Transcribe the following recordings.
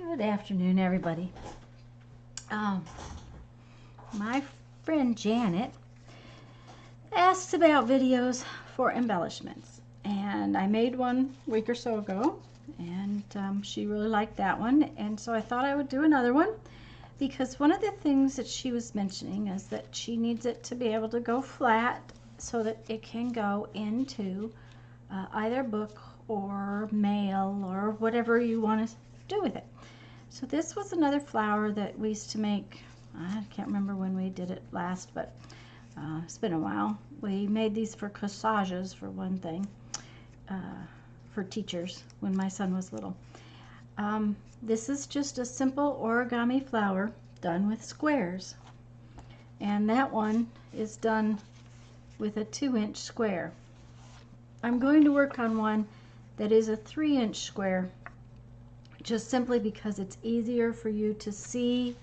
Good afternoon, everybody. My friend Janet asked about videos for embellishments, and I made one a week or so ago, and she really liked that one, and so I thought I would do another one, because one of the things that she was mentioning is that she needs it to be able to go flat so that it can go into either book or mail or whatever you want to do with it. So this was another flower that we used to make. I can't remember when we did it last, but it's been a while. We made these for corsages, for one thing, for teachers when my son was little. This is just a simple origami flower done with squares, and that one is done with a 2-inch square. I'm going to work on one that is a 3-inch square, just simply because it's easier for you to see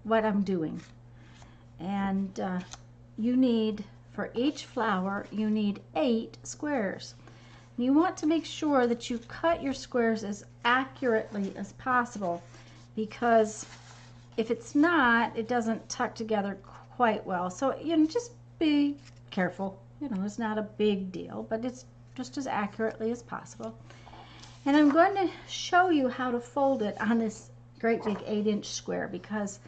what I'm doing. And you need, for each flower, you need 8 squares. You want to make sure that you cut your squares as accurately as possible, because if it's not, it doesn't tuck together quite well. So, you know, just be careful. You know, it's not a big deal, but it's just as accurately as possible. And I'm going to show you how to fold it on this great big 8-inch square, because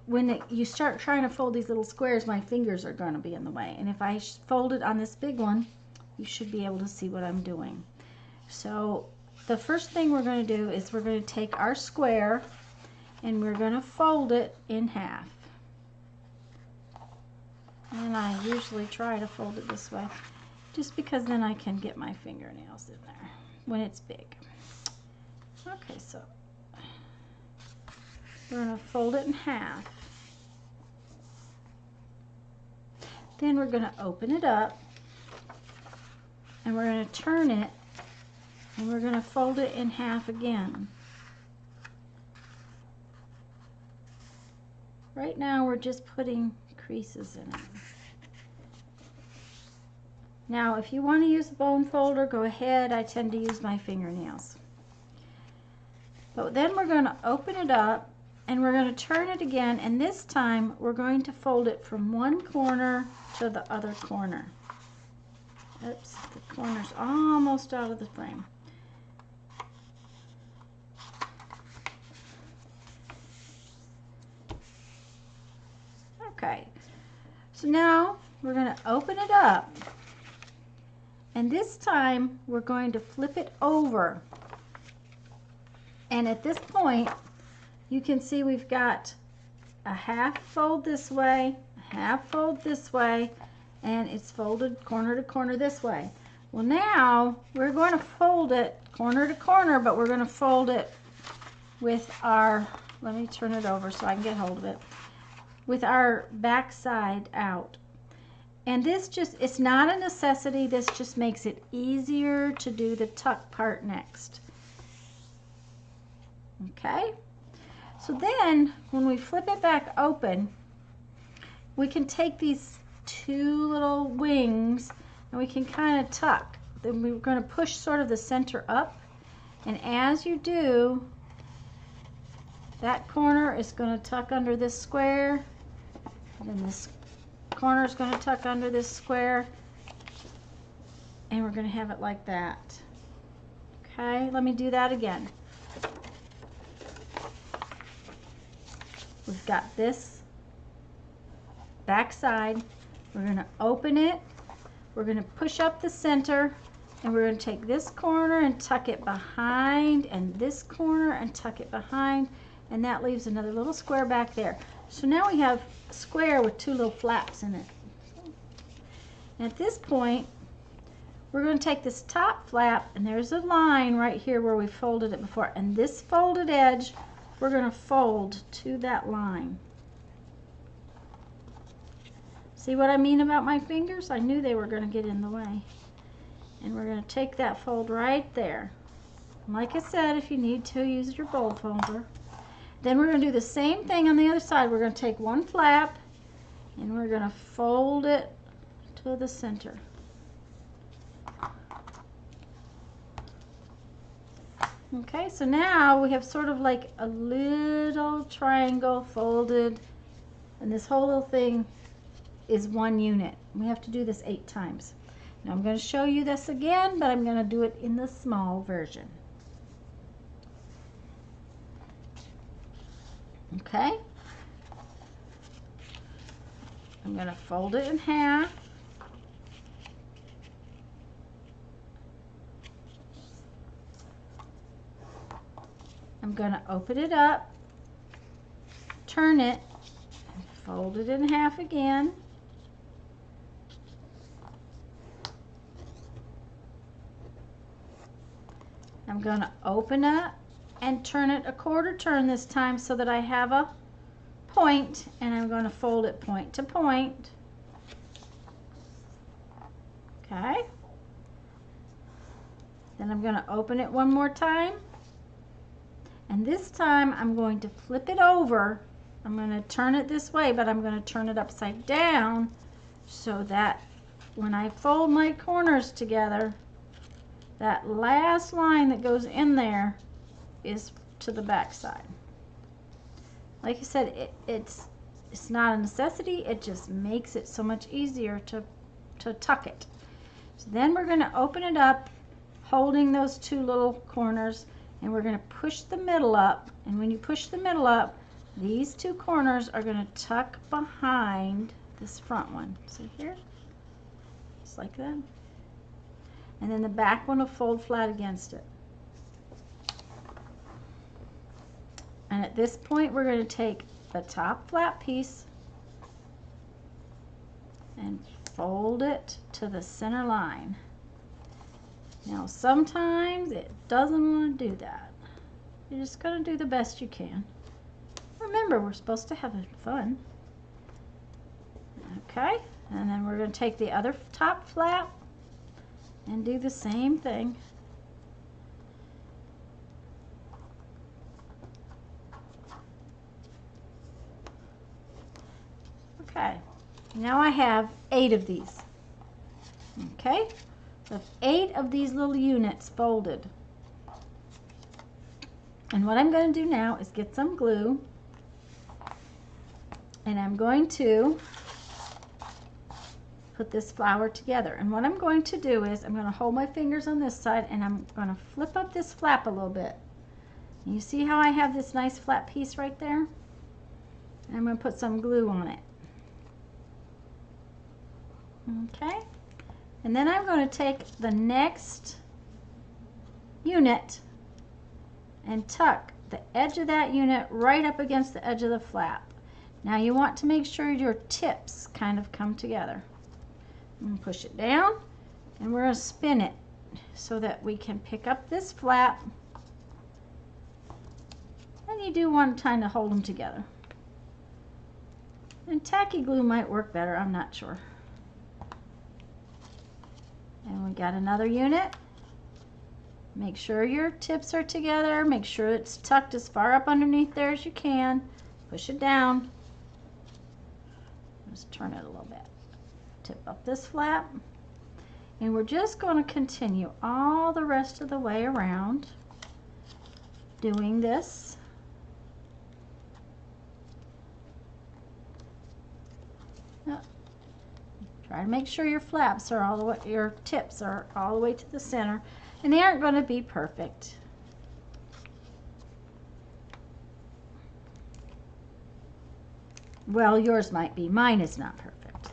when you start trying to fold these little squares, my fingers are going to be in the way. And if I fold it on this big one, you should be able to see what I'm doing. So the first thing we're going to do is we're going to take our square and we're going to fold it in half. And I usually try to fold it this way, just because then I can get my fingernails in there when it's big. Okay, so we're going to fold it in half. Then we're going to open it up, and we're going to turn it, and we're going to fold it in half again. Right now we're just putting creases in it. Now, if you want to use a bone folder, go ahead. I tend to use my fingernails. But then we're going to open it up, and we're going to turn it again, and this time we're going to fold it from one corner to the other corner. Oops, the corner's almost out of the frame. Okay, so now we're going to open it up. And this time, we're going to flip it over. And at this point, you can see we've got a half fold this way, a half fold this way, and it's folded corner to corner this way. Well, now, we're going to fold it corner to corner, but we're going to fold it with our, let me turn it over so I can get hold of it, with our back side out. And this just, it's not a necessity, this just makes it easier to do the tuck part next. Okay? So then, when we flip it back open, we can take these 2 little wings and we can kind of tuck. Then we're going to push sort of the center up, and as you do, that corner is going to tuck under this square, and then this corner is going to tuck under this square, and we're going to have it like that. Okay, let me do that again. We've got this back side. We're going to open it. We're going to push up the center, and we're going to take this corner and tuck it behind, and this corner and tuck it behind, and that leaves another little square back there. So now we have a square with 2 little flaps in it. And at this point, we're going to take this top flap, and there's a line right here where we folded it before, and this folded edge we're going to fold to that line. See what I mean about my fingers? I knew they were going to get in the way. And we're going to take that fold right there. And like I said, if you need to, use your bowl folder. Then we're going to do the same thing on the other side. We're going to take one flap, and we're going to fold it to the center. Okay, so now we have sort of like a little triangle folded, and this whole little thing is one unit. We have to do this 8 times. Now I'm going to show you this again, but I'm going to do it in the small version. Okay, I'm going to fold it in half. I'm going to open it up, turn it, and fold it in half again. I'm going to open up and turn it a quarter turn this time so that I have a point, and I'm going to fold it point to point. Okay. Then I'm going to open it one more time. And this time I'm going to flip it over. I'm going to turn it this way, but I'm going to turn it upside down so that when I fold my corners together, that last line that goes in there is to the back side. Like I said, it's not a necessity. It just makes it so much easier to tuck it. So then we're going to open it up, holding those 2 little corners, and we're going to push the middle up. And when you push the middle up, these 2 corners are going to tuck behind this front one. See here? Just like that. And then the back one will fold flat against it. And at this point, we're going to take the top flat piece and fold it to the center line. Now, sometimes it doesn't want to do that. You're just going to do the best you can. Remember, we're supposed to have fun. Okay, and then we're going to take the other top flap and do the same thing. Okay, now I have 8 of these. Okay, so 8 of these little units folded. And what I'm going to do now is get some glue, and I'm going to put this flower together. And what I'm going to do is I'm going to hold my fingers on this side, and I'm going to flip up this flap a little bit. And you see how I have this nice flat piece right there? And I'm going to put some glue on it. Okay, and then I'm going to take the next unit and tuck the edge of that unit right up against the edge of the flap. Now you want to make sure your tips kind of come together. I'm going to push it down, and we're going to spin it so that we can pick up this flap. And you do want to kind of hold them together. And tacky glue might work better, I'm not sure. And we got another unit. Make sure your tips are together. Make sure it's tucked as far up underneath there as you can. Push it down. Just turn it a little bit. Tip up this flap. And we're just going to continue all the rest of the way around doing this. Try to make sure your flaps are all the way, your tips are all the way to the center, and they aren't going to be perfect. Well, yours might be. Mine is not perfect.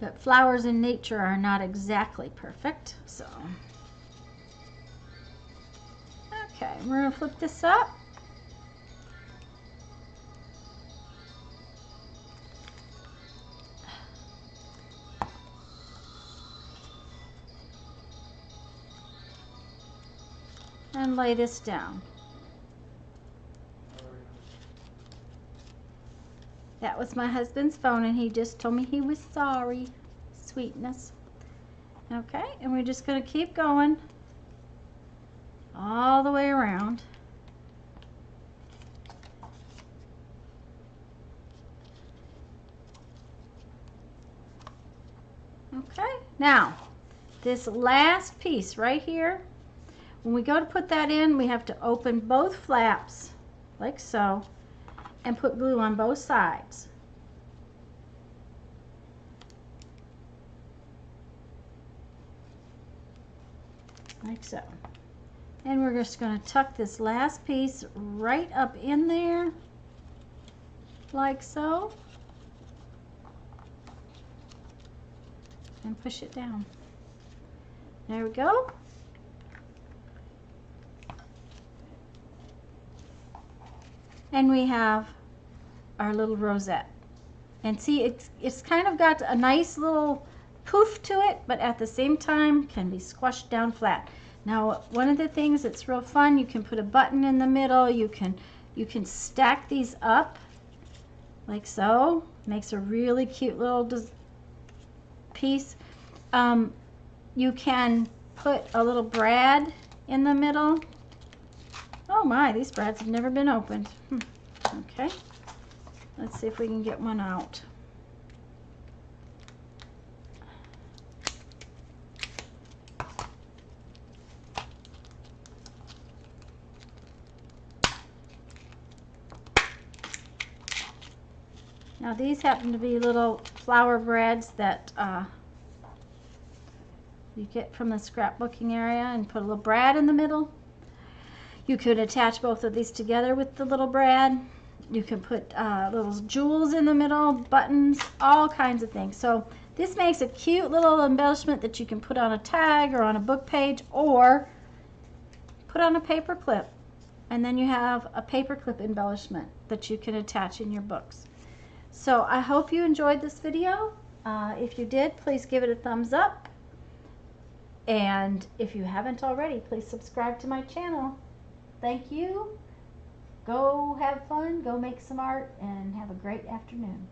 But flowers in nature are not exactly perfect, so. Okay, we're going to flip this up. And lay this down. That was my husband's phone, and he just told me he was sorry. Sweetness. Okay, and we're just going to keep going all the way around. Okay, now this last piece right here, when we go to put that in, we have to open both flaps like so and put glue on both sides. Like so. And we're just going to tuck this last piece right up in there like so and push it down. There we go. And we have our little rosette. And see, it's kind of got a nice little poof to it, but at the same time can be squashed down flat. Now, one of the things that's real fun, you can put a button in the middle. You can stack these up like so. Makes a really cute little piece. You can put a little brad in the middle. Oh my, these brads have never been opened. Okay, let's see if we can get one out. Now these happen to be little flower brads that you get from the scrapbooking area, and put a little brad in the middle. You could attach both of these together with the little brad. You can put little jewels in the middle, buttons, all kinds of things. So this makes a cute little embellishment that you can put on a tag or on a book page, or put on a paper clip. And then you have a paper clip embellishment that you can attach in your books. So I hope you enjoyed this video. If you did, please give it a thumbs up. And if you haven't already, please subscribe to my channel. Thank you. Go have fun, go make some art, and have a great afternoon.